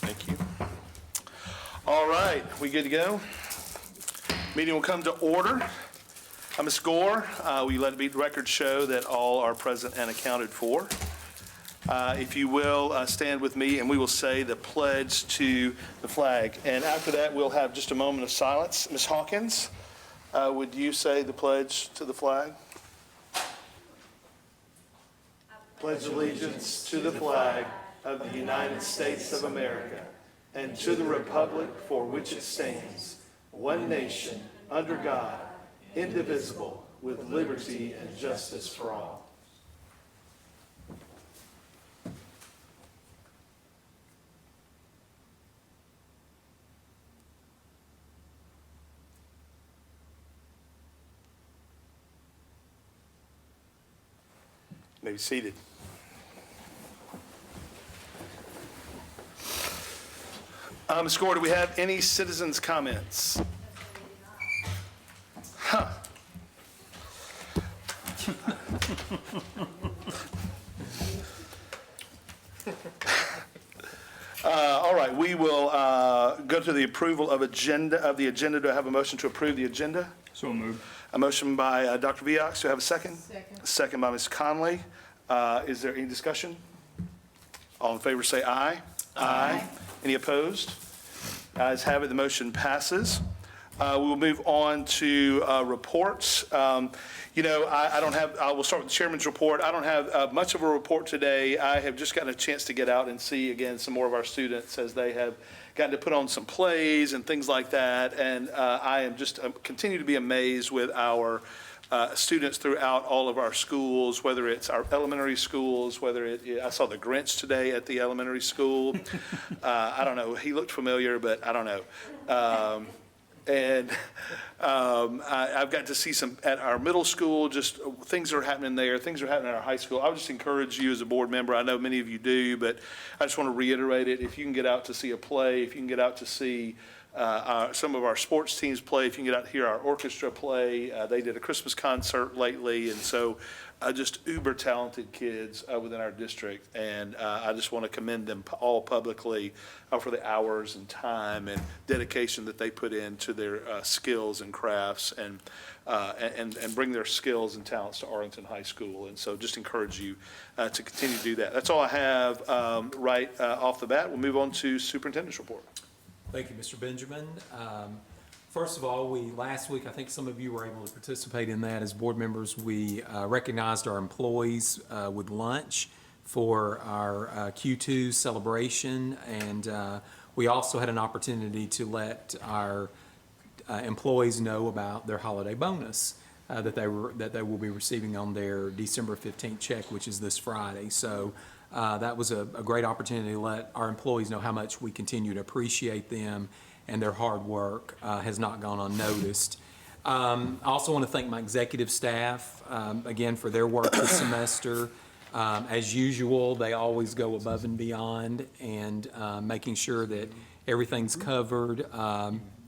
Thank you. All right, we good to go? Meeting will come to order. Ms. Gore, will you let the record show that all are present and accounted for? If you will, stand with me and we will say the pledge to the flag. And after that, we'll have just a moment of silence. Ms. Hawkins, would you say the pledge to the flag? Pledge allegiance to the flag of the United States of America and to the republic for which it stands, one nation, under God, indivisible, with liberty and justice for all. You may be seated. Ms. Gore, do we have any citizens' comments? Huh. All right, we will go to the approval of the agenda. Do I have a motion to approve the agenda? So moved. A motion by Dr. Viox. Do I have a second? Second. A second by Ms. Conley. Is there any discussion? All in favor say aye. Aye. Any opposed? Ayes have it, the motion passes. We will move on to reports. I will start with the chairman's report. I don't have much of a report today. I have just gotten a chance to get out and see, again, some more of our students as they have gotten to put on some plays and things like that. And I am just continue to be amazed with our students throughout all of our schools, whether it's our elementary schools, I saw the Grinch today at the elementary school. I don't know, he looked familiar, but I don't know. I've got to see some at our middle school, just things are happening there, things are happening at our high school. I would just encourage you as a board member, I know many of you do, but I just want to reiterate it. If you can get out to see a play, if you can get out to see some of our sports teams play, if you can get out here, our orchestra play, they did a Christmas concert lately, and so just uber talented kids within our district, and I just want to commend them all publicly for the hours and time and dedication that they put into their skills and crafts and bring their skills and talents to Arlington High School. And so just encourage you to continue to do that. That's all I have right off the bat. We'll move on to superintendent's report. Thank you, Mr. Benjamin. First of all, last week, I think some of you were able to participate in that as board members. We recognized our employees with lunch for our Q2 celebration, and we also had an opportunity to let our employees know about their holiday bonus that they will be receiving on their December 15th check, which is this Friday. So that was a great opportunity to let our employees know how much we continue to appreciate them, and their hard work has not gone unnoticed. I also want to thank my executive staff, again, for their work this semester. As usual, they always go above and beyond and making sure that everything's covered.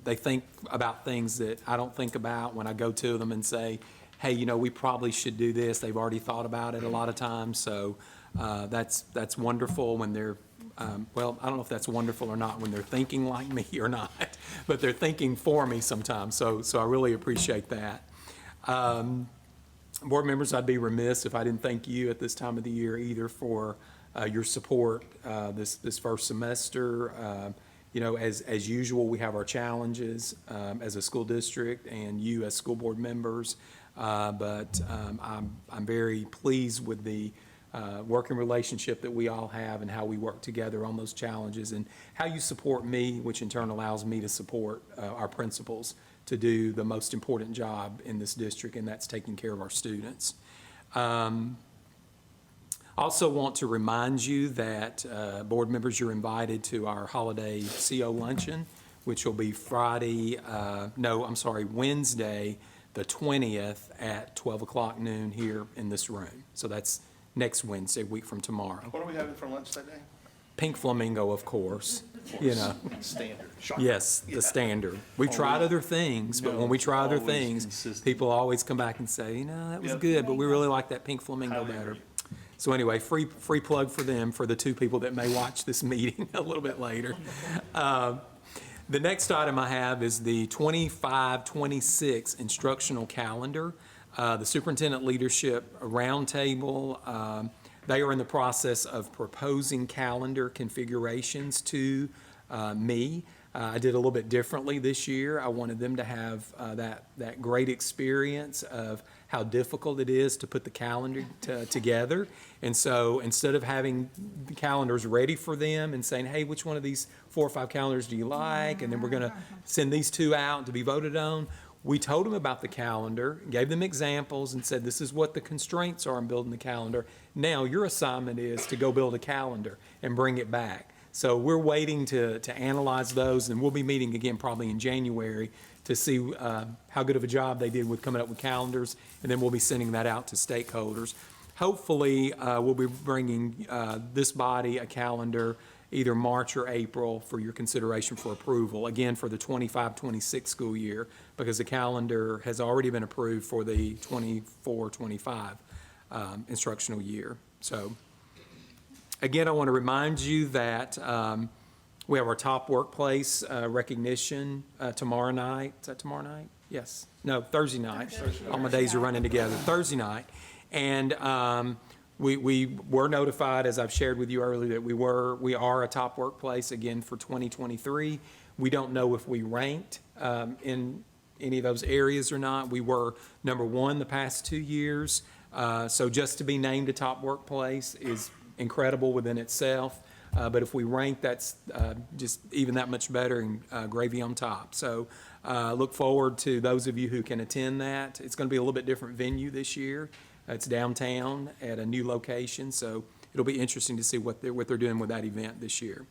They think about things that I don't think about when I go to them and say, hey, we probably should do this. They've already thought about it a lot of times. So that's wonderful when they're, well, I don't know if that's wonderful or not when they're thinking like me or not, but they're thinking for me sometimes. So I really appreciate that. Board members, I'd be remiss if I didn't thank you at this time of the year either for your support this first semester. As usual, we have our challenges as a school district and you as school board members, but I'm very pleased with the working relationship that we all have and how we work together on those challenges and how you support me, which in turn allows me to support our principals to do the most important job in this district, and that's taking care of our students. Also want to remind you that board members, you're invited to our holiday CO luncheon, which will be Wednesday, the 20th at 12 o'clock noon here in this room. So that's next Wednesday, a week from tomorrow. What are we having for lunch that day? Pink flamingo, of course. Standard. Yes, the standard. We tried other things, but when we try other things, people always come back and say, that was good, but we really like that pink flamingo better. So anyway, free plug for them, for the two people that may watch this meeting a little bit later. The next item I have is the 25-26 instructional calendar. The Superintendent Leadership Roundtable, they are in the process of proposing calendar configurations to me. I did a little bit differently this year. I wanted them to have that great experience of how difficult it is to put the calendar together. And so instead of having the calendars ready for them and saying, hey, which one of these 4 or 5 calendars do you like? And then we're going to send these 2 out to be voted on. We told them about the calendar, gave them examples, and said, this is what the constraints are in building the calendar. Now your assignment is to go build a calendar and bring it back. So we're waiting to analyze those, and we'll be meeting again probably in January to see how good of a job they did with coming up with calendars, and then we'll be sending that out to stakeholders. Hopefully, we'll be bringing this body a calendar either March or April for your consideration for approval, again, for the 25-26 school year, because the calendar has already been approved for the 24-25 instructional year. So, again, I want to remind you that we have our top workplace recognition tomorrow night. Is that tomorrow night? Yes. No, Thursday night. All my days are running together. Thursday night. And we were notified, as I've shared with you earlier, that we are a top workplace again for 2023. We don't know if we ranked in any of those areas or not. We were number 1 the past 2 years. So just to be named a top workplace is incredible within itself. But if we rank, that's just even that much better and gravy on top. So look forward to those of you who can attend that. It's going to be a little bit different venue this year. It's downtown at a new location, so it'll be interesting to see what they're doing with that event this year.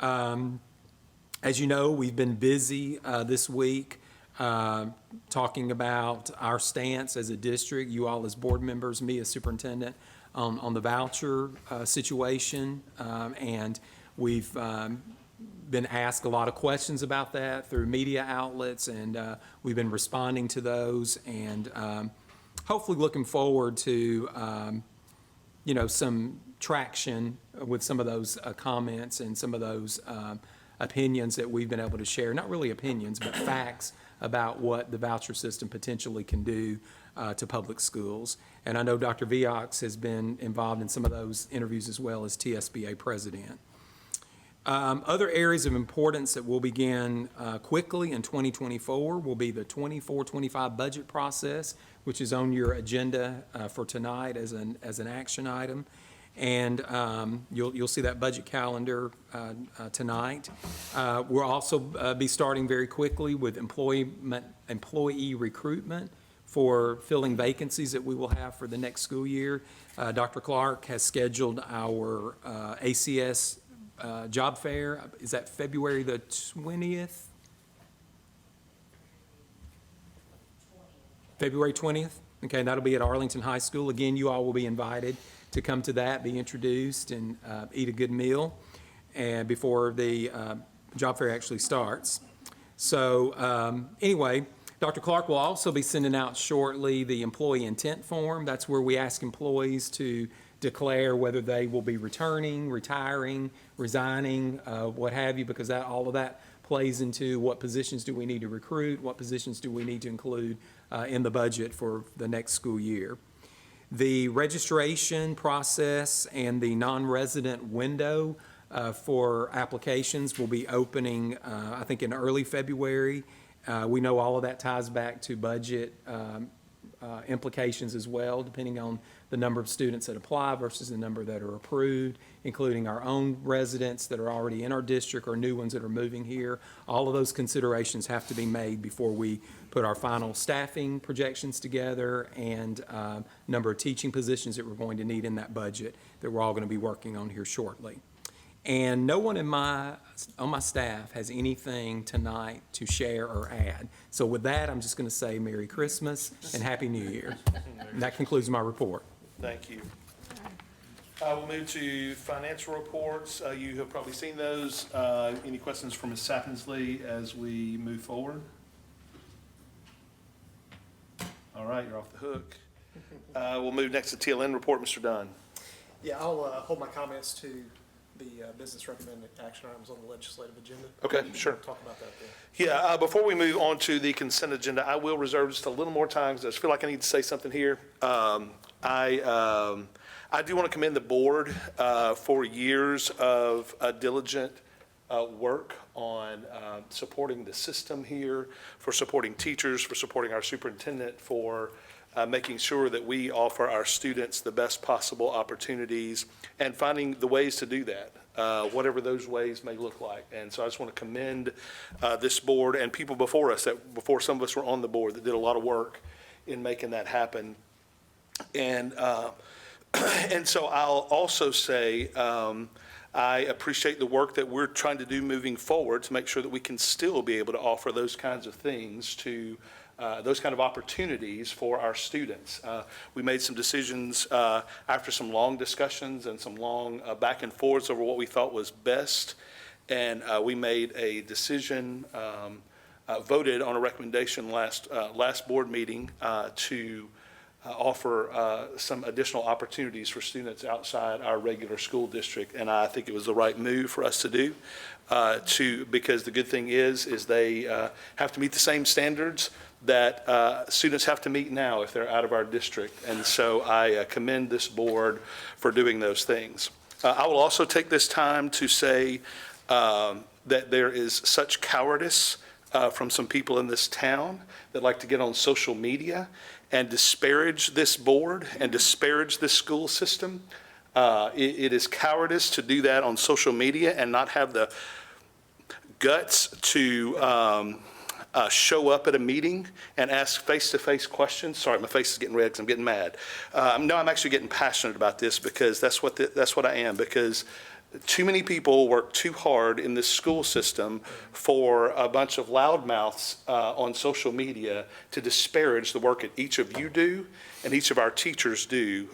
As you know, we've been busy this week talking about our stance as a district, you all as board members, me as superintendent, on the voucher situation, and we've been asked a lot of questions about that through media outlets, and we've been responding to those, and hopefully looking forward to some traction with some of those comments and some of those opinions that we've been able to share. Not really opinions, but facts about what the voucher system potentially can do to public schools. And I know Dr. Viox has been involved in some of those interviews as well as TSBA president. Other areas of importance that will begin quickly in 2024 will be the 24-25 budget process, which is on your agenda for tonight as an action item. And you'll see that budget calendar tonight. We'll also be starting very quickly with employee recruitment for filling vacancies that we will have for the next school year. Dr. Clark has scheduled our ACS job fair. Is that February the 20th? February 20th? Okay, that'll be at Arlington High School. Again, you all will be invited to come to that, be introduced, and eat a good meal and before the job fair actually starts. So anyway, Dr. Clark will also be sending out shortly the employee intent form. That's where we ask employees to declare whether they will be returning, retiring, resigning, what have you, because all of that plays into what positions do we need to recruit, what positions do we need to include in the budget for the next school year. The registration process and the non-resident window for applications will be opening, I think, in early February. We know all of that ties back to budget implications as well, depending on the number of students that apply versus the number that are approved, including our own residents that are already in our district or new ones that are moving here. All of those considerations have to be made before we put our final staffing projections together and number of teaching positions that we're going to need in that budget that we're all going to be working on here shortly. And no one on my staff has anything tonight to share or add. So with that, I'm just going to say Merry Christmas and Happy New Year. And that concludes my report. Thank you. We'll move to financial reports. You have probably seen those. Any questions from Ms. Sappinsley as we move forward? All right, you're off the hook. We'll move next to TLN report, Mr. Dunn. Yeah, I'll hold my comments to the business recommended action items on the legislative agenda. Okay, sure. Talk about that then. Yeah, before we move on to the consent agenda, I will reserve just a little more time because I just feel like I need to say something here. I do want to commend the board for years of diligent work on supporting the system here, for supporting teachers, for supporting our superintendent, for making sure that we offer our students the best possible opportunities and finding the ways to do that, whatever those ways may look like. And so I just want to commend this board and people before us, that before some of us were on the board, that did a lot of work in making that happen. And and so I'll also say I appreciate the work that we're trying to do moving forward to make sure that we can still be able to offer those kinds of things to those kind of opportunities for our students. We made some decisions after some long discussions and some long back and forths over what we thought was best. And we made a decision, voted on a recommendation last board meeting to offer some additional opportunities for students outside our regular school district. And I think it was the right move for us to do, because the good thing is they have to meet the same standards that students have to meet now if they're out of our district. And so I commend this board for doing those things. I will also take this time to say that there is such cowardice from some people in this town that like to get on social media and disparage this board and disparage this school system. It is cowardice to do that on social media and not have the guts to show up at a meeting and ask face-to-face questions. Sorry, my face is getting red because I'm getting mad. No, I'm actually getting passionate about this because that's what I am, because too many people work too hard in this school system for a bunch of loudmouths on social media to disparage the work that each of you do and each of our teachers do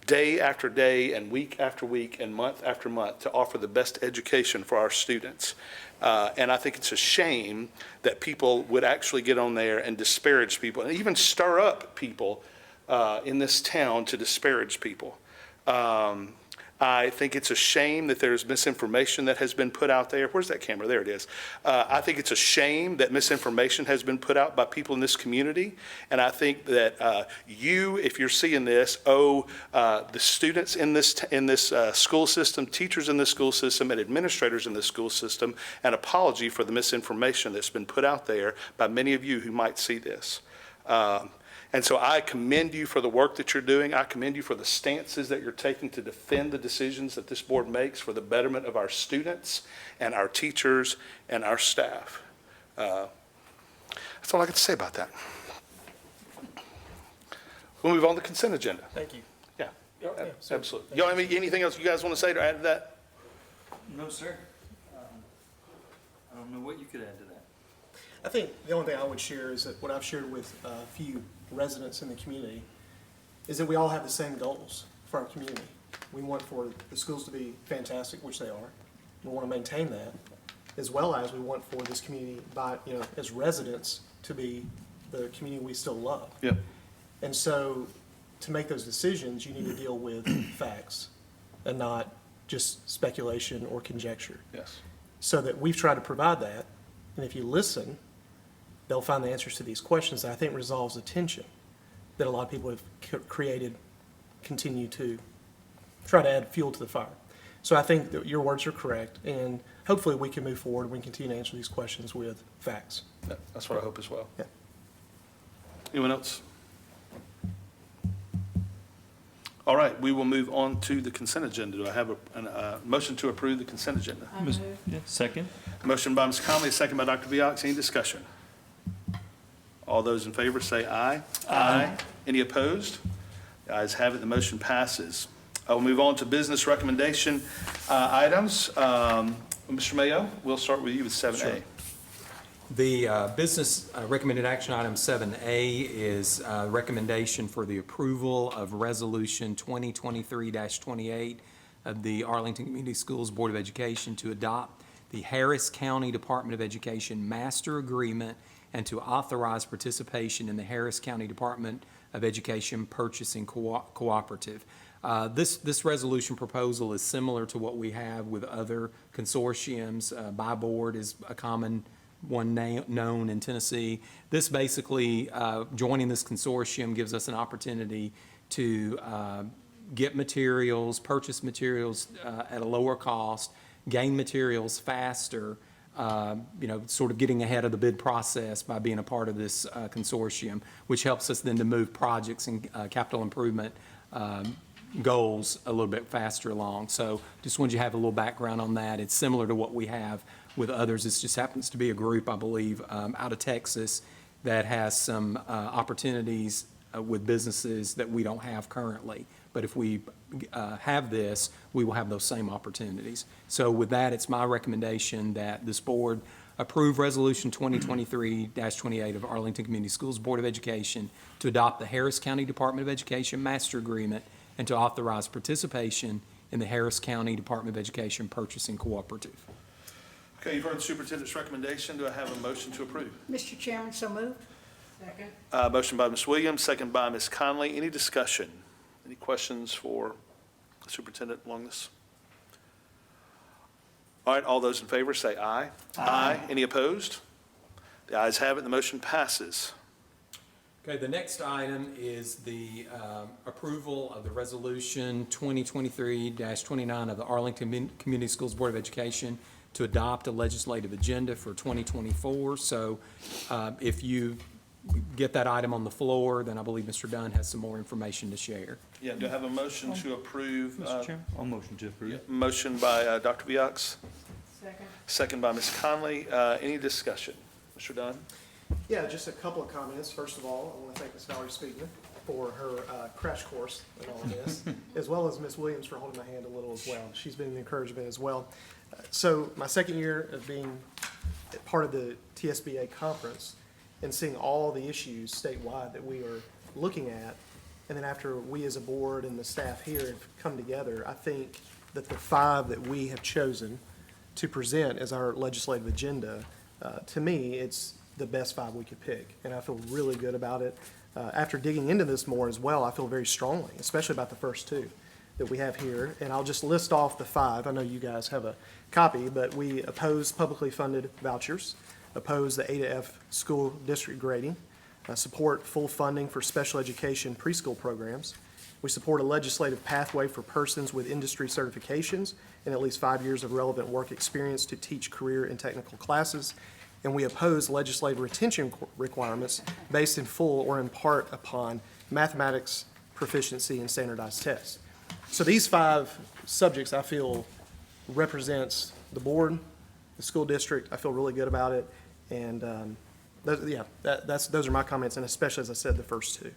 day after day and week after week and month after month to offer the best education for our students. And I think it's a shame that people would actually get on there and disparage people and even stir up people in this town to disparage people. I think it's a shame that there's misinformation that has been put out there. Where's that camera? There it is. I think it's a shame that misinformation has been put out by people in this community. And I think that you, if you're seeing this, owe the students in this school system, teachers in this school system, and administrators in this school system an apology for the misinformation that's been put out there by many of you who might see this. And so I commend you for the work that you're doing. I commend you for the stances that you're taking to defend the decisions that this board makes for the betterment of our students and our teachers and our staff. That's all I got to say about that. We'll move on to the consent agenda. Thank you. Yeah, Yeah, absolutely. Y'all have anything else you guys want to say to add to that? No, sir. I don't know what you could add to that. I think the only thing I would share is that what I've shared with a few residents in the community is that we all have the same goals for our community. We want for the schools to be fantastic, which they are. We want to maintain that, as well as we want for this community, as residents, to be the community we still love. Yeah. And so, to make those decisions, you need to deal with facts and not just speculation or conjecture. Yes. So that we've tried to provide that, and if you listen, they'll find the answers to these questions that I think resolves the tension that a lot of people have created, continue to try to add fuel to the fire. So I think that your words are correct, and hopefully we can move forward and we can continue to answer these questions with facts. Yeah, that's what I hope as well. Yeah. Anyone else? All right, we will move on to the consent agenda. Do I have a motion to approve the consent agenda? Second? Motion by Ms. Conley, a second by Dr. Viox. Any discussion? All those in favor say aye. Aye. Any opposed? The ayes have it, the motion passes. We'll move on to business recommendation items. Mr. Mayo, we'll start with you with 7A. Sure. The business recommended action item 7A is recommendation for the approval of Resolution 2023-28 of the Arlington Community Schools Board of Education to adopt the Harris County Department of Education Master Agreement and to authorize participation in the Harris County Department of Education Purchasing Cooperative. This resolution proposal is similar to what we have with other consortiums. Buy board is a common one known in Tennessee. This basically, joining this consortium gives us an opportunity to get materials, purchase materials at a lower cost, gain materials faster, sort of getting ahead of the bid process by being a part of this consortium, which helps us then to move projects and capital improvement goals a little bit faster along. So just wanted you to have a little background on that. It's similar to what we have with others. It just happens to be a group, I believe, out of Texas that has some opportunities with businesses that we don't have currently. But if we have this, we will have those same opportunities. So with that, it's my recommendation that this board approve Resolution 2023-28 of Arlington Community Schools Board of Education to adopt the Harris County Department of Education Master Agreement and to authorize participation in the Harris County Department of Education Purchasing Cooperative. Okay, you've heard the superintendent's recommendation. Do I have a motion to approve? Mr. Chairman, so moved. Second. Motion by Ms. Williams, second by Ms. Conley. Any discussion? Any questions for the superintendent along this? All right, all those in favor say aye. Aye. Any opposed? The ayes have it, the motion passes. Okay, the next item is the approval of the Resolution 2023-29 of the Arlington Community Schools Board of Education to adopt a legislative agenda for 2024. So if you get that item on the floor, then I believe Mr. Dunn has some more information to share. Yeah, do I have a motion to approve? Mr. Chairman, I'll motion to approve. Motion by Dr. Viox, Second. second by Ms. Conley. Any discussion? Mr. Dunn? Yeah, just a couple of comments. First of all, I want to thank Ms. Valerie Speakman for her crash course in all of this, as well as Ms. Williams for holding my hand a little as well. She's been an encouragement as well. So my second year of being part of the TSBA conference and seeing all the issues statewide that we are looking at, and then after we as a board and the staff here have come together, I think that the 5 that we have chosen to present as our legislative agenda, to me, it's the best 5 we could pick, and I feel really good about it. After digging into this more as well, I feel very strongly, especially about the first 2 that we have here, and I'll just list off the 5. I know you guys have a copy, but we oppose publicly funded vouchers, oppose the A to F school district grading, support full funding for special education preschool programs. We support a legislative pathway for persons with industry certifications and at least 5 years of relevant work experience to teach career and technical classes. And we oppose legislative retention requirements based in full or in part upon mathematics proficiency and standardized tests. So these 5 subjects I feel represents the board, the school district. I feel really good about it. And those are my comments, and especially, as I said, the first 2.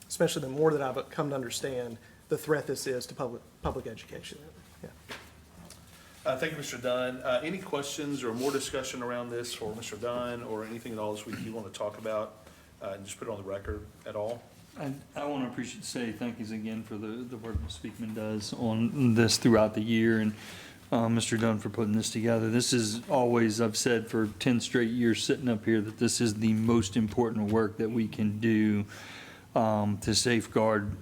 Especially the more that I've come to understand the threat this is to public education. Yeah. Thank you, Mr. Dunn. Any questions or more discussion around this for Mr. Dunn or anything at all this week you want to talk about? And just put it on the record at all? I want to say thank yous again for the work Ms. Speakman does on this throughout the year, and Mr. Dunn for putting this together. This is always, I've said for 10 straight years sitting up here, that this is the most important work that we can do to safeguard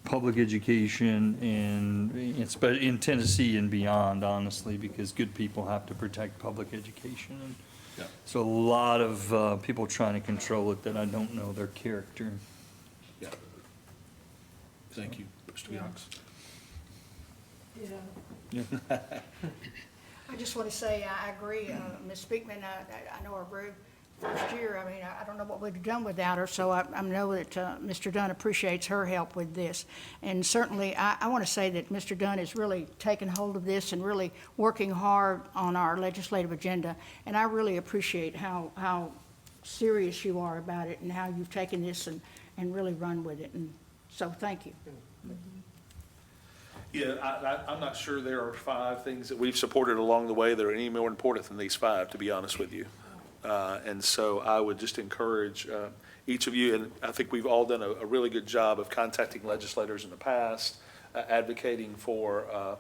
public education and in Tennessee and beyond, honestly, because good people have to protect public education. And Yeah. so a lot of people trying to control it that I don't know their character. Yeah. Thank you, Mr. Viox. I just want to say, I agree, Ms. Speakman, I know her very first year, I mean, I don't know what we'd have done without her, so I know that Mr. Dunn appreciates her help with this. And certainly, I want to say that Mr. Dunn has really taken hold of this and really working hard on our legislative agenda, and I really appreciate how serious you are about it and how you've taken this and really run with it, and so thank you. Yeah, I'm not sure there are 5 things that we've supported along the way that are any more important than these 5, to be honest with you. And so I would just encourage each of you, and I think we've all done a really good job of contacting legislators in the past, advocating for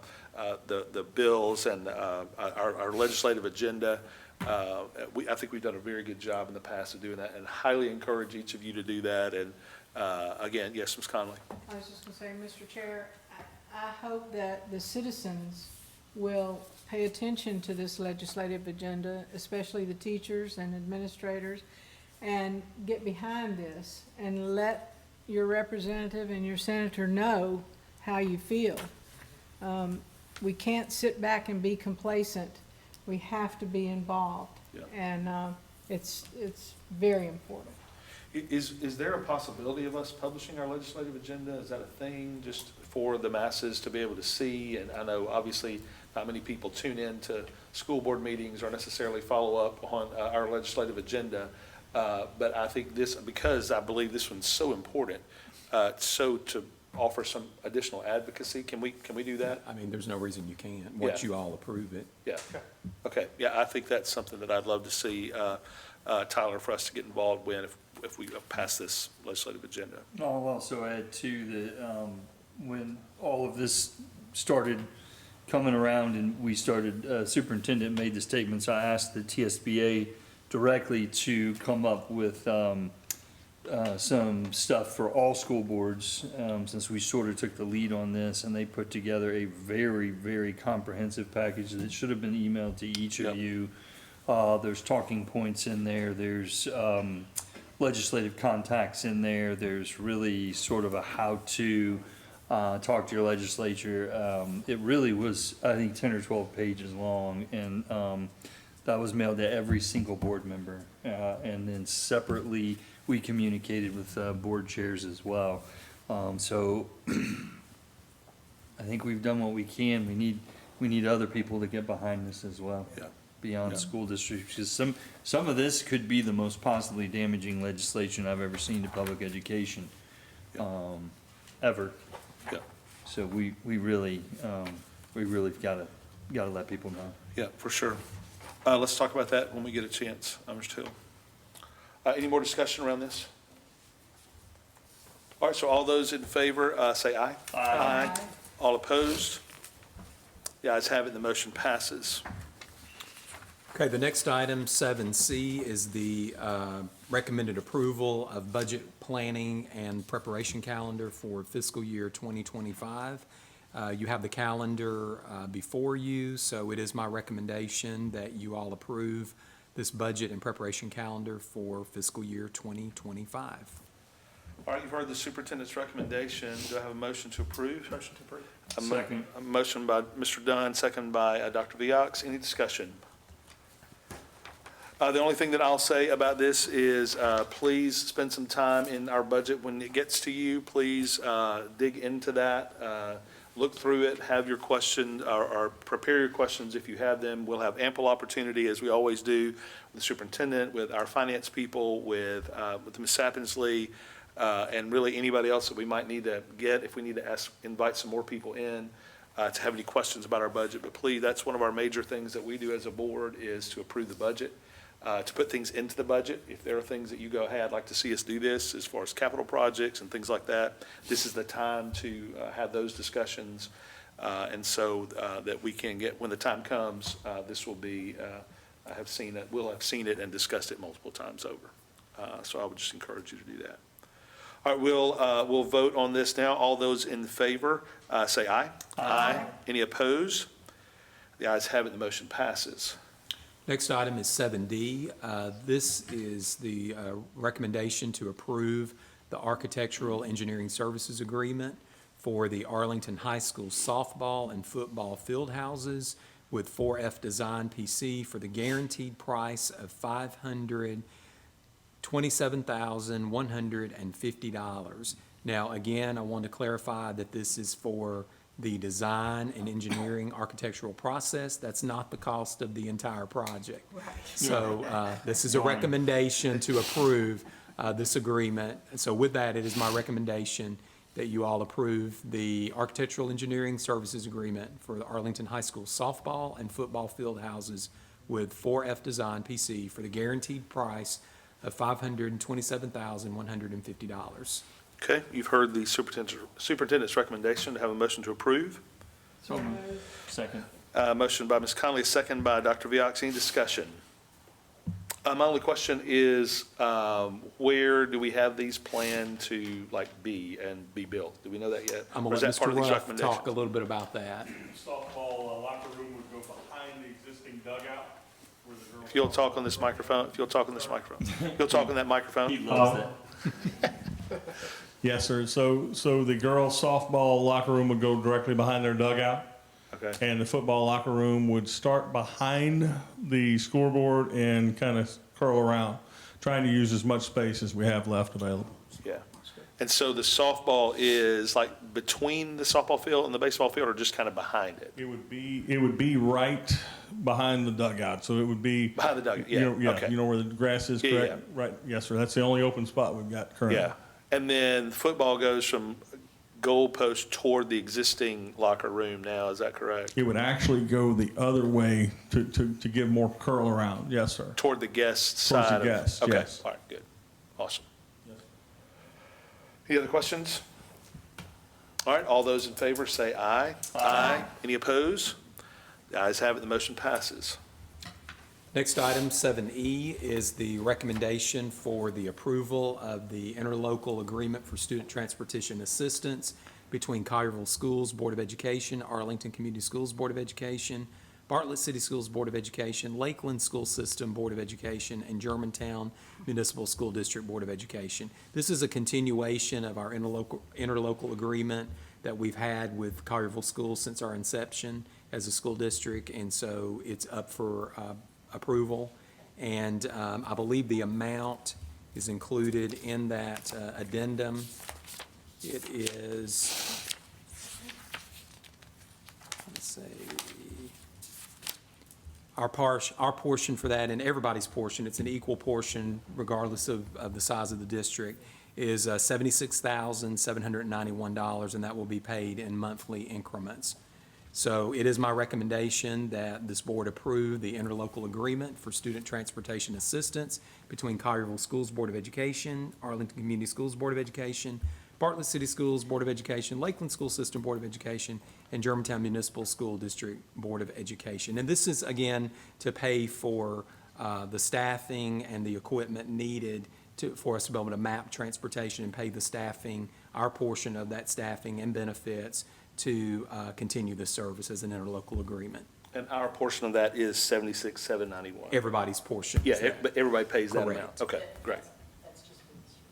the bills and our legislative agenda. I think we've done a very good job in the past of doing that, and highly encourage each of you to do that. And Again, yes, Ms. Conley? I was just gonna say, Mr. Chair, I hope that the citizens will pay attention to this legislative agenda, especially the teachers and administrators, and get behind this and let your representative and your senator know how you feel. We can't sit back and be complacent. We have to be involved. Yeah. And it's very important. Is there a possibility of us publishing our legislative agenda? Is that a thing, just for the masses to be able to see? And I know, obviously, not many people tune in to school board meetings or necessarily follow up on our legislative agenda. But I think this, because I believe this one's so important, so to offer some additional advocacy, can we do that? I mean, there's no reason you can't, once Yeah. you all approve it. Yeah, okay, yeah, I think that's something that I'd love to see, Tyler, for us to get involved with if we pass this legislative agenda. I'll also add too that, when all of this started coming around and we started, superintendent made the statements, I asked the TSBA directly to come up with, some stuff for all school boards, since we sort of took the lead on this, and they put together a very, very comprehensive package that should have been emailed to each Yep. of you. There's talking points in there, there's, legislative contacts in there, there's really sort of a how-to, talk to your legislature. It really was, I think, 10 or 12 pages long, and, that was mailed to every single board member. And then separately, we communicated with board chairs as well. So I think we've done what we can. We need other people to get behind this as well. Yeah. Beyond Yeah. school districts, because some of this could be the most possibly damaging legislation I've ever seen to public education, ever. Yeah, So we really gotta let people know. yeah, for sure. Let's talk about that when we get a chance, Mr. Hill. Any more discussion around this? All right, so all those in favor, say aye. Aye. All opposed? The ayes have it, the motion passes. Okay, the next item, 7C, is the recommended approval of budget planning and preparation calendar for fiscal year 2025. You have the calendar before you, so it is my recommendation that you all approve this budget and preparation calendar for fiscal year 2025. All right, you've heard the superintendent's recommendation. Do I have a motion to approve? Motion to approve. Second. A motion by Mr. Dunn, second by Dr. Viox. Any discussion? The only thing that I'll say about this is, please spend some time in our budget. When it gets to you, please dig into that, look through it, have your questions, or prepare your questions if you have them. We'll have ample opportunity, as we always do, with the superintendent, with our finance people, with Ms. Sappinsley, and really anybody else that we might need to get, if we need to invite some more people in to have any questions about our budget. But please, that's one of our major things that we do as a board, is to approve the budget. To put things into the budget. If there are things that you go, hey, I'd like to see us do this as far as capital projects and things like that, this is the time to have those discussions. And so that we can get, when the time comes, this will be, we'll have seen it and discussed it multiple times over. So I would just encourage you to do that. All right, we'll vote on this now. All those in favor, say aye. Aye. Any opposed? The ayes have it, the motion passes. Next item is 7D. This is the recommendation to approve the Architectural Engineering Services Agreement for the Arlington High School softball and football field houses with 4F Design PC for the guaranteed price of $527,150. Now, again, I want to clarify that this is for the design and engineering architectural process. That's not the cost of the entire project. So this is a recommendation to approve this agreement. So with that, it is my recommendation that you all approve the Architectural Engineering Services Agreement for the Arlington High School softball and football field houses with 4F Design PC for the guaranteed price of $527,150. Okay, you've heard the superintendent's recommendation to have a motion to approve. So second. Motion by Ms. Conley, second by Dr. Viox. Any discussion? My only question is, where do we have these planned to like be and be built? Do we know that yet? I'm Or gonna is let that part Mr. of these Ruff recommendations? talk a little bit about that. Softball locker room would go behind the existing dugout where the girls. If you'll talk on this microphone, if you'll talk on this microphone, you'll talk on that microphone. He loves that. Yes, sir. So the girls softball locker room would go directly behind their dugout. Okay, And the football locker room would start behind the scoreboard and kind of curl around, trying to use as much space as we have left available. yeah. And so the softball is like between the softball field and the baseball field, or just kind of behind it? It would be right behind the dugout. So it would be. Behind the dugout, yeah, You know, okay. You know where the grass is, Yeah, correct? yeah. Right, yes, sir. That's the only open spot we've got currently. Yeah. And then football goes from goalpost toward the existing locker room now, is that correct? It would actually go the other way to give more curl around. Yes, sir. Toward the guest Towards the side of? guests, Okay, yes. all right, good, awesome. Any other questions? All right, all those in favor say aye. Aye. Any opposed? The ayes have it, the motion passes. Next item, 7E, is the recommendation for the approval of the interlocal agreement for student transportation assistance between Collierville Schools Board of Education, Arlington Community Schools Board of Education, Bartlett City Schools Board of Education, Lakeland School System Board of Education, and Germantown Municipal School District Board of Education. This is a continuation of our interlocal agreement that we've had with Collierville Schools since our inception as a school district, and so it's up for approval. And I believe the amount is included in that addendum. It is, let's see, our portion for that, and everybody's portion, it's an equal portion regardless of the size of the district, is $76,791, and that will be paid in monthly increments. So it is my recommendation that this board approve the interlocal agreement for student transportation assistance between Collierville Schools Board of Education, Arlington Community Schools Board of Education, Bartlett City Schools Board of Education, Lakeland School System Board of Education, and Germantown Municipal School District Board of Education. And this is, again, to pay for the staffing and the equipment needed for us to be able to map transportation and pay the staffing, our portion of that staffing and benefits to continue the service as an interlocal agreement. And our portion of that is 76,791. Everybody's portion. is Yeah, that. but everybody pays that amount. Correct. Okay, great. That's just for this year.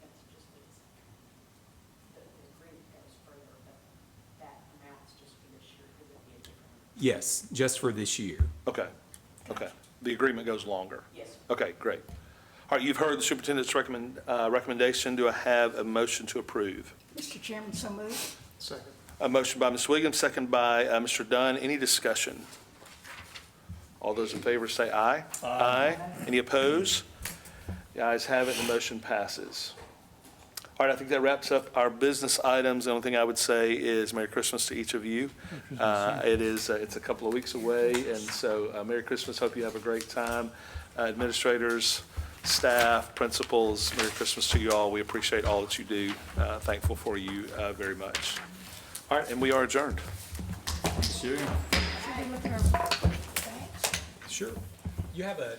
That's just for this. The agreement goes further, but that amount's just for this year, because it'd be a different. Yes, just for this year. Okay, okay. The agreement goes longer. Yes, sir. Okay, great. All right, you've heard the superintendent's recommendation. Do I have a motion to approve? Mr. Chairman, so moved. Second. A motion by Ms. Williams, second by Mr. Dunn. Any discussion? All those in favor say aye. Aye. Any opposed? The ayes have it, and the motion passes. All right, I think that wraps up our business items. The only thing I would say is Merry Christmas to each of you. It's a couple of weeks away, and so Merry Christmas. Hope you have a great time. Administrators, staff, principals, Merry Christmas to you all. We appreciate all that you do. Thankful for you very much. All right, and we are adjourned. Sure. Sure. You have a